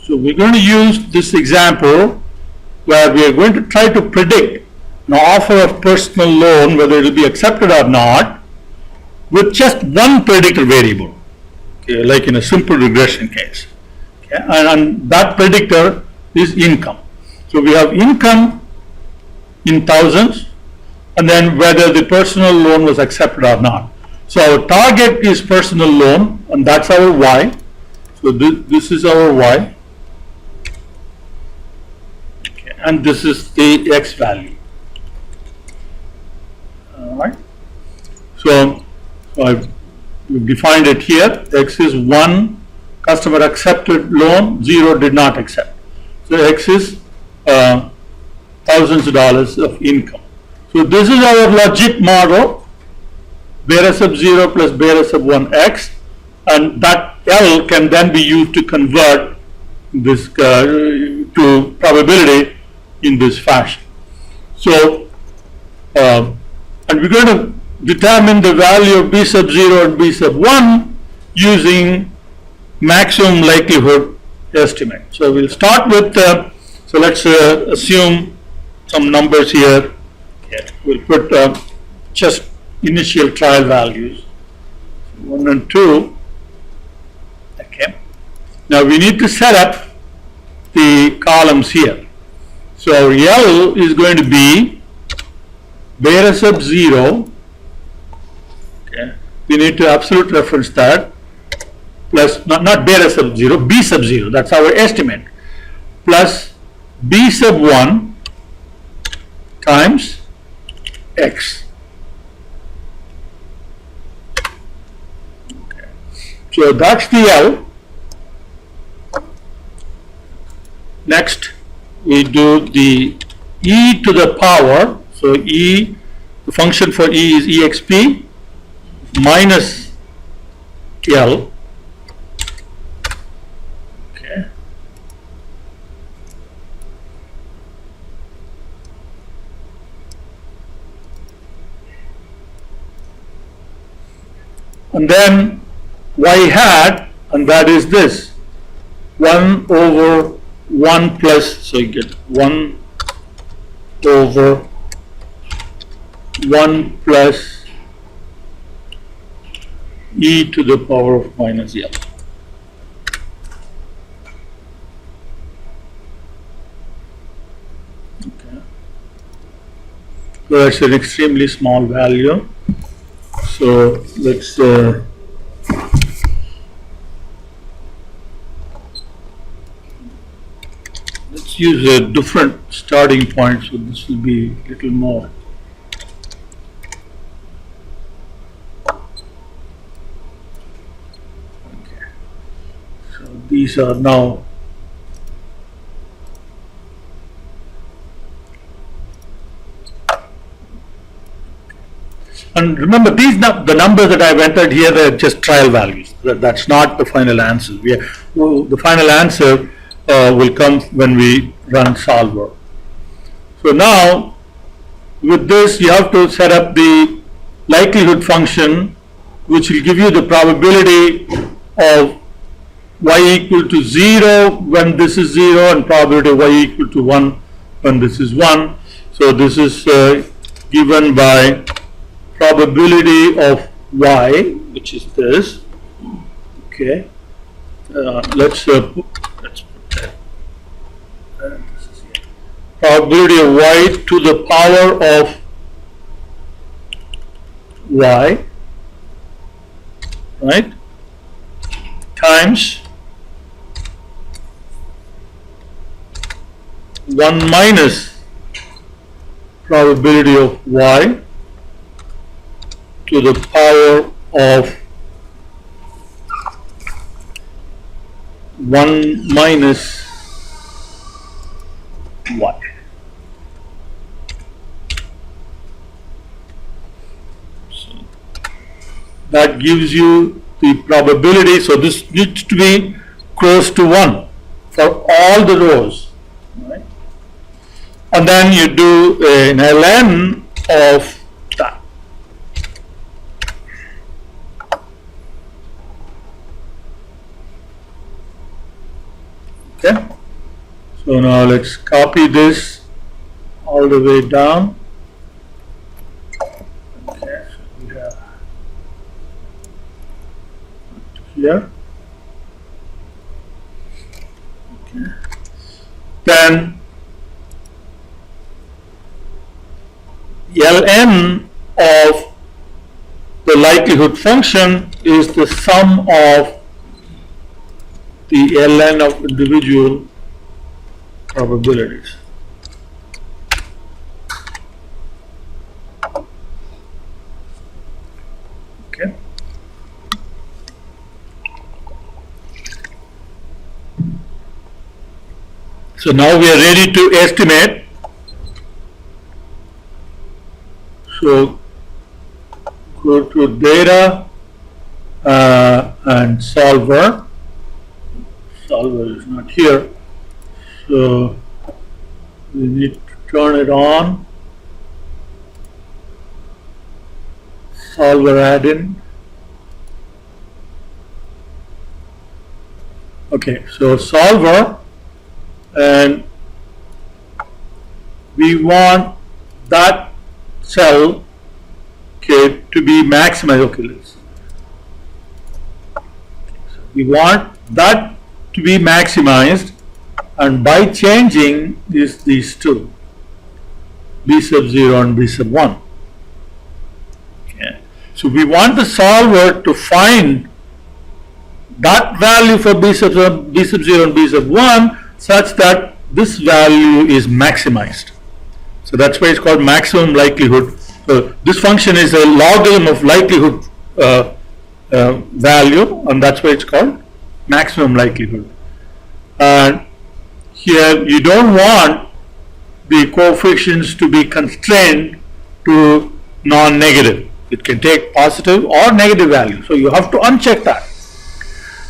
So we're going to use this example where we are going to try to predict an offer of personal loan, whether it will be accepted or not, with just one predictor variable, okay, like in a simple regression case. Okay, and that predictor is income. So we have income in thousands, and then whether the personal loan was accepted or not. So our target is personal loan, and that's our Y. So this is our Y, okay, and this is the X value. All right. So I've defined it here. X is 1, customer accepted loan, 0 did not accept. So X is thousands of dollars of income. So this is our logic model, beta sub 0 plus beta sub 1x, and that L can then be used to convert this to probability in this fashion. So, and we're going to determine the value of B sub 0 and B sub 1 using maximum likelihood estimate. So we'll start with, so let's assume some numbers here. Okay. We'll put just initial trial values, 1 and 2. Okay. Now we need to set up the columns here. So our L is going to be beta sub 0. Okay. We need to absolute reference that, plus not beta sub 0, B sub 0, that's our estimate, plus B sub 1 times X. Okay. So that's the L. Next we do the e to the power. So e, the function for e is exp minus L. Okay. And then y hat, and that is this 1 over 1 plus, so you get 1 over 1 plus e to the power of minus L. Okay. So that's an extremely small value. So let's use a different starting point, so this will be a little more. Okay. So these are now and remember these the numbers that I've entered here, they're just trial values. That's not the final answer. The final answer will come when we run solver. So now with this you have to set up the likelihood function, which will give you the probability of y equal to 0 when this is 0 and probability of y equal to 1 when this is 1. So this is given by probability of y, which is this. Okay. Let's put that. Probability of y to the power of y, right, times 1 minus probability of y to the power of 1 minus y. So that gives you the probability. So this needs to be close to 1 for all the rows, right? And then you do an ln of that. Okay. So now let's copy this all the way down. Okay, so we have here. Okay. Then Ln of the likelihood function is the sum of the Ln of individual probabilities. Okay. So now we are ready to estimate. So go to data and solver. Solver is not here. So we need to turn it on. Solver add-in. Okay, so solver, and we want that cell, okay, to be maximized. Okay, let's. So we want that to be maximized, and by changing these two, b sub 0 and b sub 1. Okay. So we want the solver to find that value for b sub 0 and b sub 1 such that this value is maximized. So that's why it's called maximum likelihood. So this function is a logarithm of likelihood value, and that's why it's called maximum likelihood. And here you don't want the coefficients to be constrained to non-negative. It can take positive or negative value. So you have to uncheck that.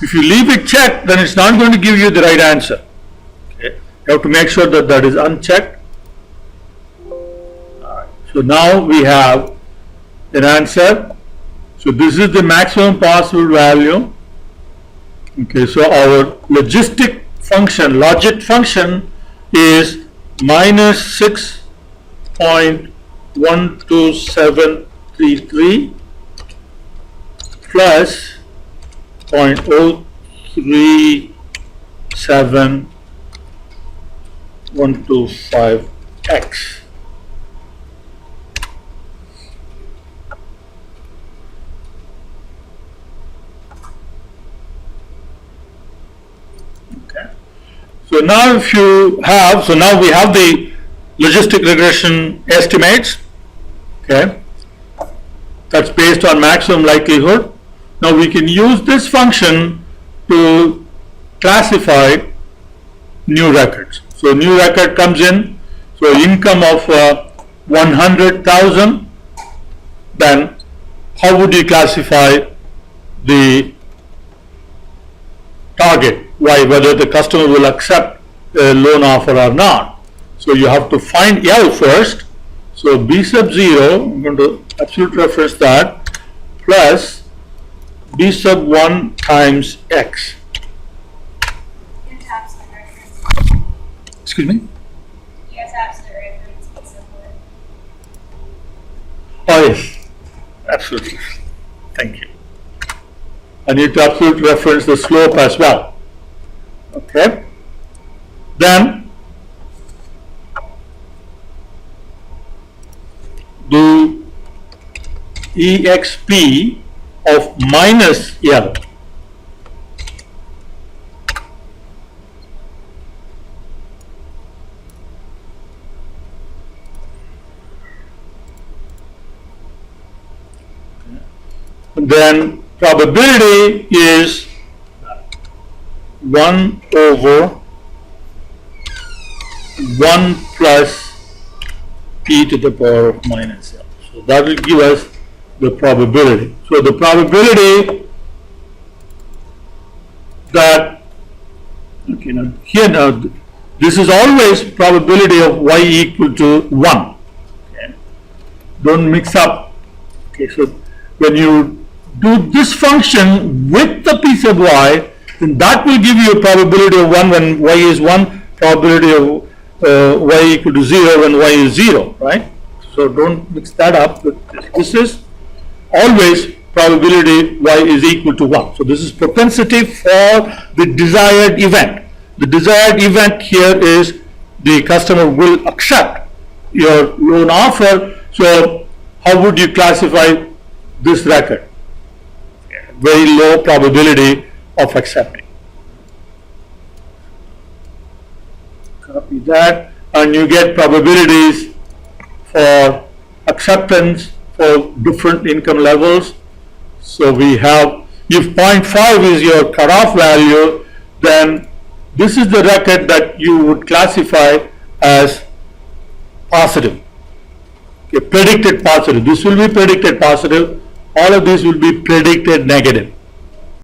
If you leave it checked, then it's not going to give you the right answer. Okay. You have to make sure that that is unchecked. Alright. So now we have an answer. So this is the maximum possible value. Okay, so our logistic function is minus 6.12733 plus 0.037125x. So now if you have, so now we have the logistic regression estimates, okay, that's based on maximum likelihood. Now we can use this function to classify new records. So new record comes in, so income of 100,000, then how would you classify the target? Why, whether the customer will accept a loan offer or not. So you have to find L first. So B sub 0, I'm going to absolute reference that, plus B sub 1 times X. Excuse me? Yes, absolute reference B sub 1. Oh yes, absolutely. Thank you. I need to absolute reference the slope as well. Okay. Then do EXP of minus L. And then probability is 1 over 1 plus e to the power of minus L. So that will give us the probability. So the probability that, okay, now here now this is always probability of y equal to 1. Okay. Don't mix up. Okay, so when you do this function with the p sub y, then that will give you a probability of 1 when y is 1, probability of y equal to 0 when y is 0, right? So don't mix that up. This is always probability y is equal to 1. So this is propensity for the desired event. The desired event here is the customer will accept your loan offer. So how would you classify this record? Very low probability of accepting. Copy that, and you get probabilities for acceptance for different income levels. So we have, if 0.5 is your cutoff value, then this is the record that you would classify as positive. Okay, predicted positive. This will be predicted positive. All of these will be predicted negative.